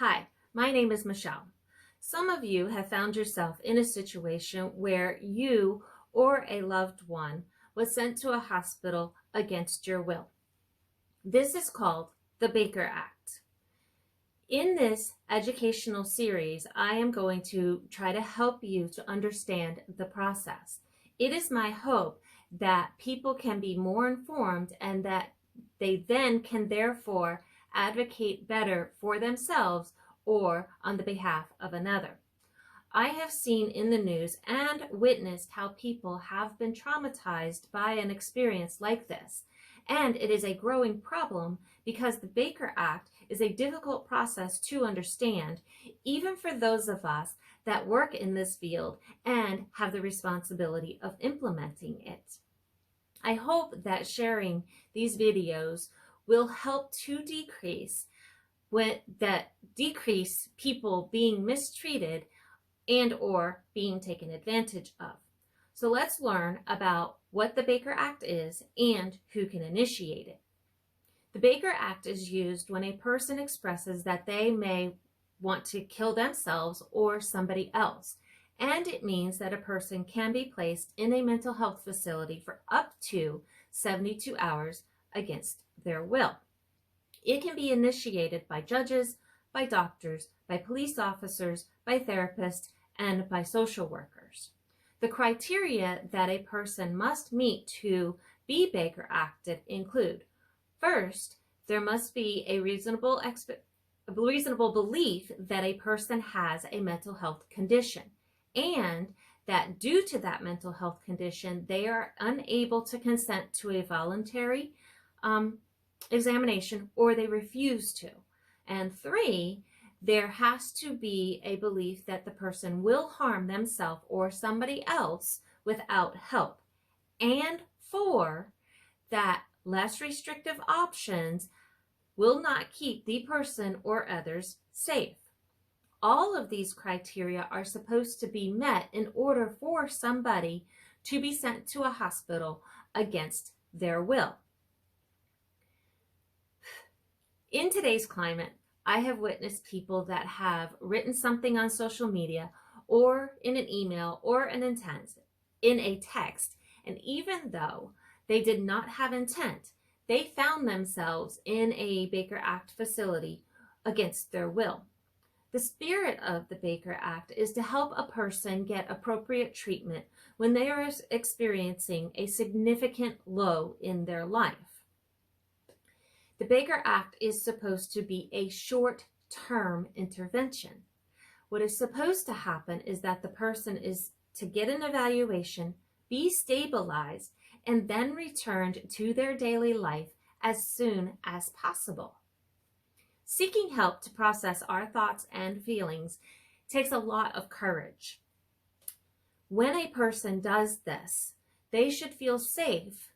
Hi, my name is Michelle. Some of you have found yourself in a situation where you or a loved one was sent to a hospital against your will. This is called the Baker Act. In this educational series, I am going to try to help you to understand the process. It is my hope that people can be more informed and that they then can therefore advocate better for themselves or on the behalf of another. I have seen in the news and witnessed how people have been traumatized by an experience like this. And it is a growing problem because the Baker Act is a difficult process to understand, even for those of us that work in this field and have the responsibility of implementing it. I hope that sharing these videos will help to decrease people being mistreated and or being taken advantage of. So let's learn about what the Baker Act is and who can initiate it. The Baker Act is used when a person expresses that they may want to kill themselves or somebody else, and it means that a person can be placed in a mental health facility for up to 72 hours against their will. It can be initiated by judges, by doctors, by police officers, by therapists, and by social workers. The criteria that a person must meet to be Baker Acted include: first, there must be a reasonable belief that a person has a mental health condition, and that due to that mental health condition, they are unable to consent to a voluntary examination or they refuse to. And three, there has to be a belief that the person will harm themselves or somebody else without help. And four, that less restrictive options will not keep the person or others safe. All of these criteria are supposed to be met in order for somebody to be sent to a hospital against their will. In today's climate, I have witnessed people that have written something on social media or in an email or in a text, and even though they did not have intent, they found themselves in a Baker Act facility against their will. The spirit of the Baker Act is to help a person get appropriate treatment when they are experiencing a significant low in their life. The Baker Act is supposed to be a short-term intervention. What is supposed to happen is that the person is to get an evaluation, be stabilized, and then returned to their daily life as soon as possible. Seeking help to process our thoughts and feelings takes a lot of courage. When a person does this, they should feel safe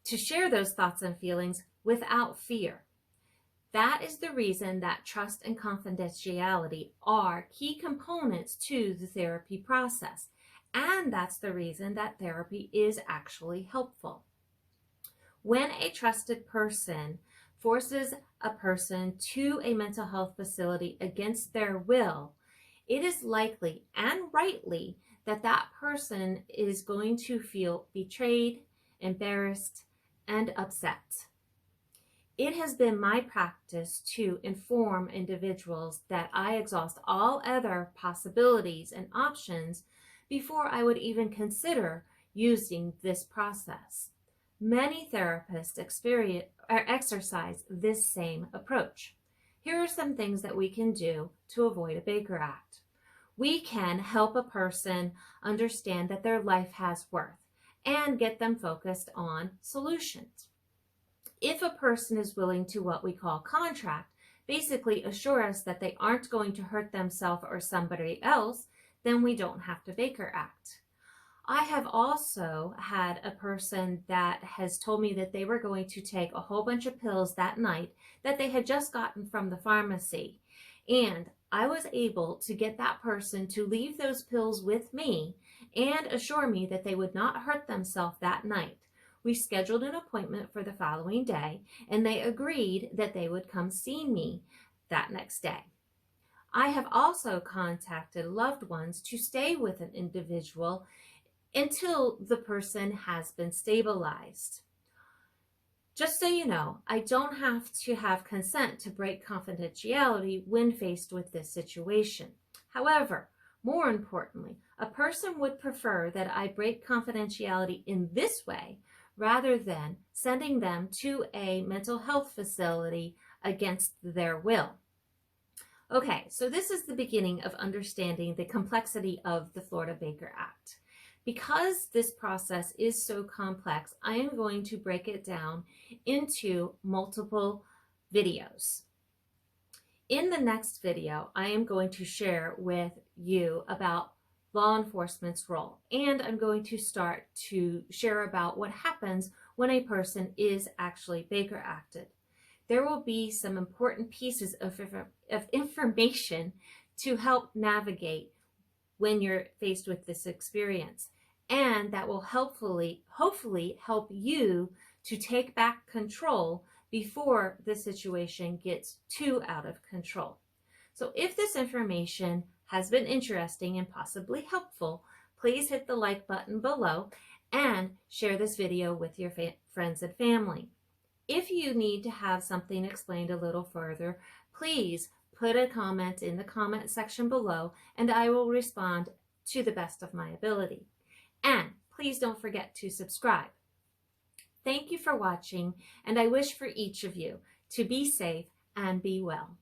to share those thoughts and feelings without fear. That is the reason that trust and confidentiality are key components to the therapy process. And that's the reason that therapy is actually helpful. When a trusted person forces a person to a mental health facility against their will, it is likely and rightly that that person is going to feel betrayed, embarrassed, and upset. It has been my practice to inform individuals that I exhaust all other possibilities and options before I would even consider using this process. Many therapists exercise this same approach. Here are some things that we can do to avoid a Baker Act. We can help a person understand that their life has worth and get them focused on solutions. If a person is willing to what we call contract, basically assure us that they aren't going to hurt themselves or somebody else, then we don't have to Baker Act. I have also had a person that has told me that they were going to take a whole bunch of pills that night that they had just gotten from the pharmacy. And I was able to get that person to leave those pills with me and assure me that they would not hurt themselves that night. We scheduled an appointment for the following day, and they agreed that they would come see me that next day. I have also contacted loved ones to stay with an individual until the person has been stabilized. Just so you know, I don't have to have consent to break confidentiality when faced with this situation. However, more importantly, a person would prefer that I break confidentiality in this way rather than sending them to a mental health facility against their will. Okay, so this is the beginning of understanding the complexity of the Florida Baker Act. Because this process is so complex, I am going to break it down into multiple videos. In the next video, I am going to share with you about law enforcement's role, and I'm going to start to share about what happens when a person is actually Baker Acted. There will be some important pieces of information to help navigate when you're faced with this experience, and that will hopefully help you to take back control before the situation gets too out of control. So if this information has been interesting and possibly helpful, please hit the like button below and share this video with your friends and family. If you need to have something explained a little further, please put a comment in the comment section below and I will respond to the best of my ability. And please don't forget to subscribe. Thank you for watching, and I wish for each of you to be safe and be well.